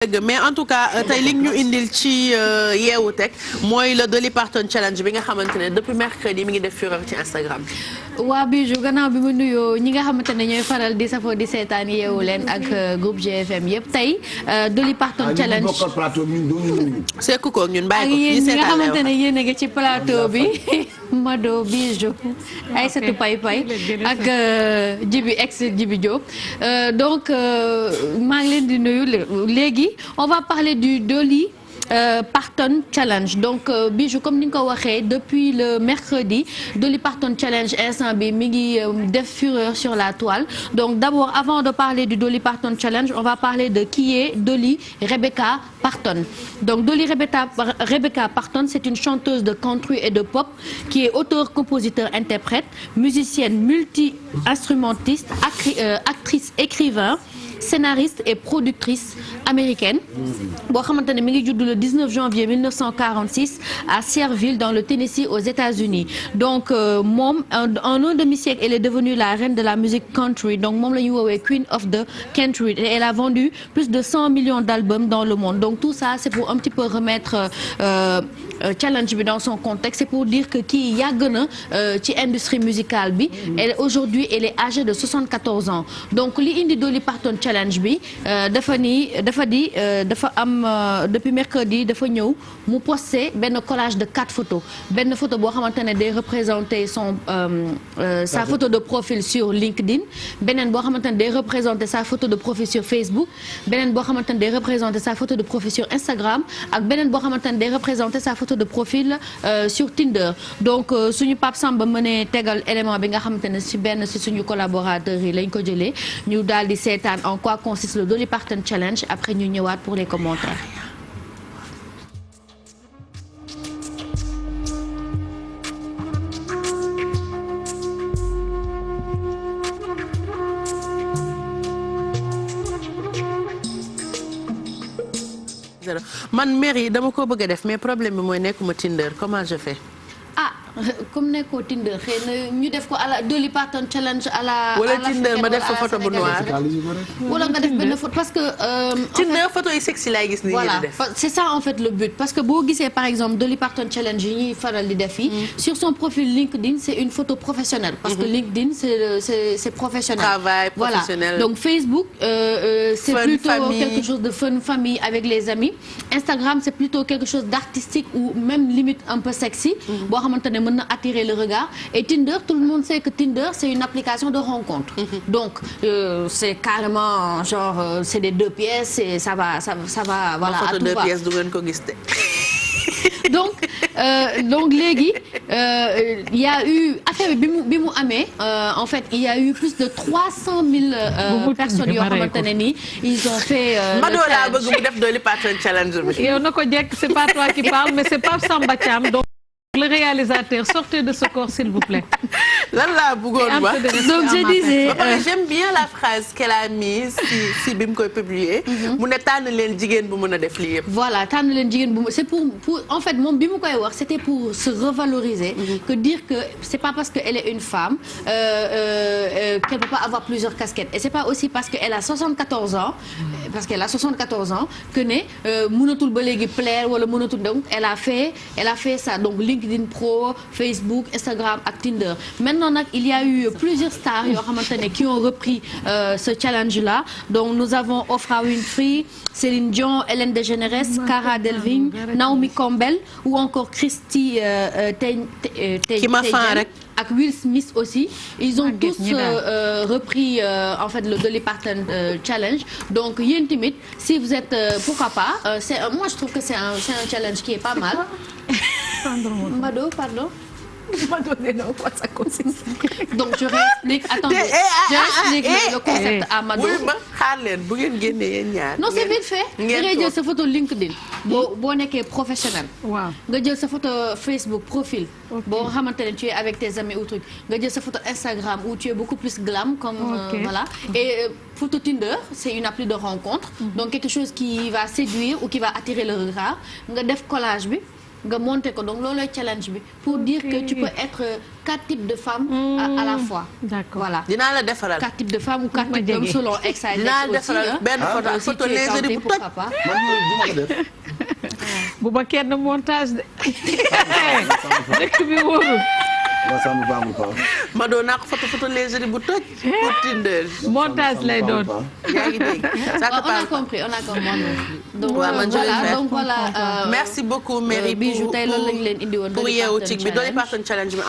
mais en tout cas tey li ñu indil ci yeewu teg mooy le Dolly Parton challenge bi nga xamante ne depuis mercredi mi ngi def fureur ci Instagram. waa Bijou gannaaw bi mu nuyoo ñi nga xamante ne ñooy faral di safoo di seetaan yeewu leen ak groupe GFM yëpp tey Dolly Parton challenge c'est ku ko ñun bàyyi ko ñi nga xamante ne yéen a ngi ci plateau bi Mado Bijou Aïssatou Pay Pay ak Jibi ex Jibi Diop donc maa ngi leen di nuyu léegi on va parler du Dolly Parton Challenge donc Bijou comme ni nga ko waxee depuis le mercredi Dolly Parton Challenge instant bi mi ngi def fureur sur la toile donc d'abord avant de parler du Dolly Parton Challenge on va parler de qui est Dolly Rebecca Parton. Donc Dolly Rebecca Parton c'est une chanteuse de country et de pop qui est auteure, compositeur, interprète, musicienne, multi-instrumentiste, actrice, écrivain, scénariste et productrice américaine boo xamante ne mi ngi judd le 19 janvier 1946 à Sierreville dans le Tennessee aux États-Unis donc moom en un demi-siècle elle est devenue la reine de la musique country donc moom la ñu woowee Queen of the Country et elle a vendu plus de 100 millions d'albums dans le monde donc tout ça c'est pour un petit peu remettre challenge bi dans son contexte c'est pour dire que kii yàgg na ci industrie musicale bi aujourd'hui elle est âgée de 74 ans donc li indi Dolly Parton challenge bi dafa am depuis mercredi dafa ñëw mu posté benn collage de 4 photos benn photo boo xamante ne day représenter sa photo de profil sur LinkedIn beneen boo xamante ne day représenter sa photo de profil sur Facebook beneen boo xamante ne day représenter sa photo de profil sur Instagram ak beneen boo xamante ne day représenter sa photo de profil sur Tinder donc suñu Pape Samba mënee tegal élément bi nga xamante ne si benn si suñu collaborateurs yi lañ ko jëlee ñu daal di seetaan en quoi consiste le Dolly Parton Challenge après ñu ñëwaat pour les commentaires. man mairie dama ko bëgg a def mais problème bi mooy nekkuma Tinder comment je fais. comme nekkoo Tinder xëy na ñu def ko à la Dolly Parton Challenge à la. wala Tinder ma def fa photo bu noir. wala nga def benn photo parce que. Tinder photo yi sexy laay gis ni voilà c'est ça en fait le but parce que boo gisee par exemple Dolly Parton Challenge yi ñuy faral di def yi sur son profil LinkedIn c'est une photo professionnelle. parce que LinkedIn c'est professionnel. travail professionnel voilà donc Facebook c'est fun, plutôt famille. quelque chose de fun famille avec les amis Instagram c'est plutôt quelque chose d'artistique ou même limite un peu sexy. boo xamante ne mën na attirer le regard et Tinder tout le monde sait que Tinder c'est une application de rencontre. donc c'est carrément genre c'est des 2 pièces et ça va voilà à tout va. 2 pièces du ngeen ko gis de. donc léegi il y a eu affaire bi mu amee en fait il y a eu plus de 300 000 personnes yoo xamante ne ni ils ont fait. Mado laa bëgg mu def Dolly Parton challenge bi. yow na ko jekk c'est pas toi qui parle mais c'est Pape Samba Thiam donc. Le réalisateur, sortez de ce corps s'il vous plaît. lan laa bëggoon wax donc je disais j'aime bien la phrase qu'elle a mise si bi mu koy publier. mu ne tànn leen jigéen bu mën a def lii yëpp. voilà tànn leen jigéen bu c'est pour en fait moom bi mu koy wax c'était pour se revaloriser. que dire que c'est pas parce que elle est une femme qu'elle peut pas avoir plusieurs casquettes et c'est pas aussi parce que elle a 74 ans. parce qu'elle a 74 ans que ne mënatul ba léegi plaire wala mënatul donc elle a fait ça donc LinkedIn Pro, Facebook, Instagram ak Tinder maintenant nag il y a eu plusieurs stars yoo xamante ne qui ont repris ce challenge là donc nous avons Oprah Winfrey, Céline Dion, Ellen DeGeneres, Cara Delevingne, Naomi Campbell ou encore Christy Teigen ak Will Smith aussi ils ont tous repris en fait le Dolly Parton challenge donc yéen tamit si vous êtes pourquoi pas moi je trouve que c'est un challenge qui est pas mal. Mado pardon. donc je réexplique attendez je réexplique le concept à Mado. oui ma xaar leen bu ngeen génnee yéen ñaar. non c'est vite fait. da ngay jël sa photo LinkedIn. boo nekkee professionnel. waaw nga jël sa photo Facebook profil. boo xamante ne tu es avec tes amis ou truc nga jël sa photo Instagram où tu es beaucoup plus glam comme voilà et photo Tinder c'est une appli de rencontre. donc quelque chose qui va séduire ou qui va attirer le regard nga def collage bi. nga monter ko donc loolooy challenge bi pour dire que tu peux être 4 types de femmes à la fois. D'accord. Voilà. dinaa la defaral 4 types de femmes ou 4 types d'hommes selon exercice dinaa la aussi. defaral benn photo léegi bu toj. man yooyu du ma ko def. bu ba kenn montage de. dëkk bi wóorul. waaw ça me va pas. Mado naa ko photo léegi bu toj. pour Tinder. montage lay doon. yaa ngi dégg. On a compris. donc waaw man voilà. merci beaucoup Merry Bijou tey loolu lañ leen indi woon. pour Yeewu Tic bi Dolly Parton challenge bi